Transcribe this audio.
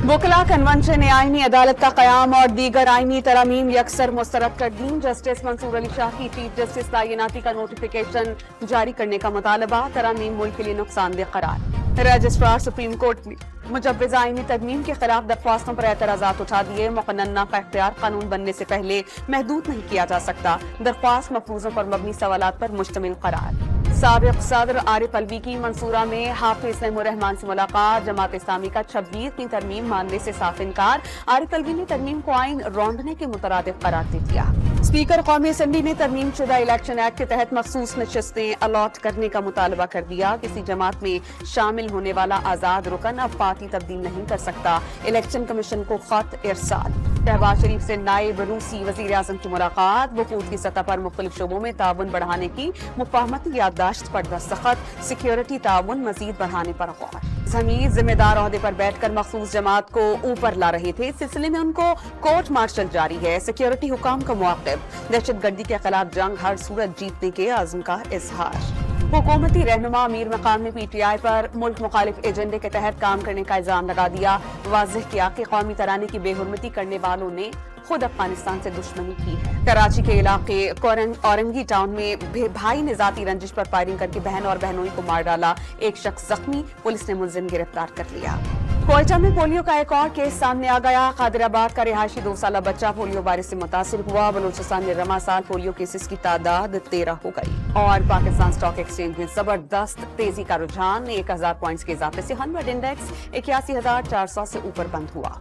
वकला कन्वेंशन ने आईनी अदालत का क़याम और दीगर आईनी तरमीम यकसर मुस्तरद कर दी। जस्टिस मंसूर अली शाह की चीफ जस्टिस तैनाती का नोटिफिकेशन जारी करने का मुतालबा। तरमीम मुल्क के लिए नुकसानदेह करार। रजिस्ट्रार सुप्रीम कोर्ट ने मुजव्वज़ा आईनी तरमीम के खिलाफ दरख्वास्तों पर एतराज़ात उठा दिए। मुक़न्नना का इख्तियार कानून बनने से पहले महदूद नहीं किया जा सकता। दरख्वास्त मफरूज़ों पर मबनी सवालात पर मुश्तमिल करार। साबिक़ सदर आरिफ अलवी की मंसूरा में हाफिज रहमान से मुलाकात। जमात इस्लामी का 26वीं तरमीम मानने से साफ इनकार। आरिफ अलवी ने तरमीम को आइन रौंदने के मुतरादिफ करार दे दिया। स्पीकर कौमी असम्बली ने तरमीम शुदा इलेक्शन एक्ट के तहत मखसूस नशस्तें अलॉट करने का मुतालबा कर दिया। किसी जमात में शामिल होने वाला आजाद रुकन अब पार्टी तब्दील नहीं कर सकता। इलेक्शन कमीशन को खत इरसाल। शहबाज शरीफ से नायब रूसी वजीर आजम की मुलाकात। वफूद की सतह पर मुख्तलिफ शोबों में ताउन बढ़ाने की मुफाहमती याददाश्त पर दस्तखत। सिक्योरिटी ताउन मजीद बढ़ाने पर गौर। ज़मीर जिम्मेदार ओहदे पर बैठकर मखसूस जमात को ऊपर ला रहे थे। इस सिलसिले में उनको कोर्ट मार्शल जारी है। सिक्योरिटी हुकाम का मुआक़िब। दहशत गर्दी के खिलाफ जंग हर सूरत जीतने के आज़म का इजहार। हुकूमती रहनुमा अमीर मकाम ने PTI पर मुल्क मुखालिफ एजेंडे के तहत काम करने का इल्जाम लगा दिया। वाज़ेह किया कि कौमी तराने की बेहुरमती करने वालों ने खुद अफगानिस्तान से दुश्मनी की है। कराची के इलाके औरंगी टाउन में भाई ने जाती रंजिश पर फायरिंग करके बहन और बहनोई को मार डाला। एक शख्स जख्मी। पुलिस ने मुलजिम गिरफ्तार कर लिया। कोयटा में पोलियो का एक और केस सामने आ गया। कादिराबाद का रिहायशी 2 साला बच्चा पोलियो वायरस से मुतासिर हुआ। बलूचिस्तान में रमा साल पोलियो केसेस की तादाद 13 हो गई। और पाकिस्तान स्टॉक एक्सचेंज में जबरदस्त तेजी का रुझान। 1000 पॉइंट्स के इजाफे से 100 इंडेक्स 81,400 से ऊपर बंद हुआ।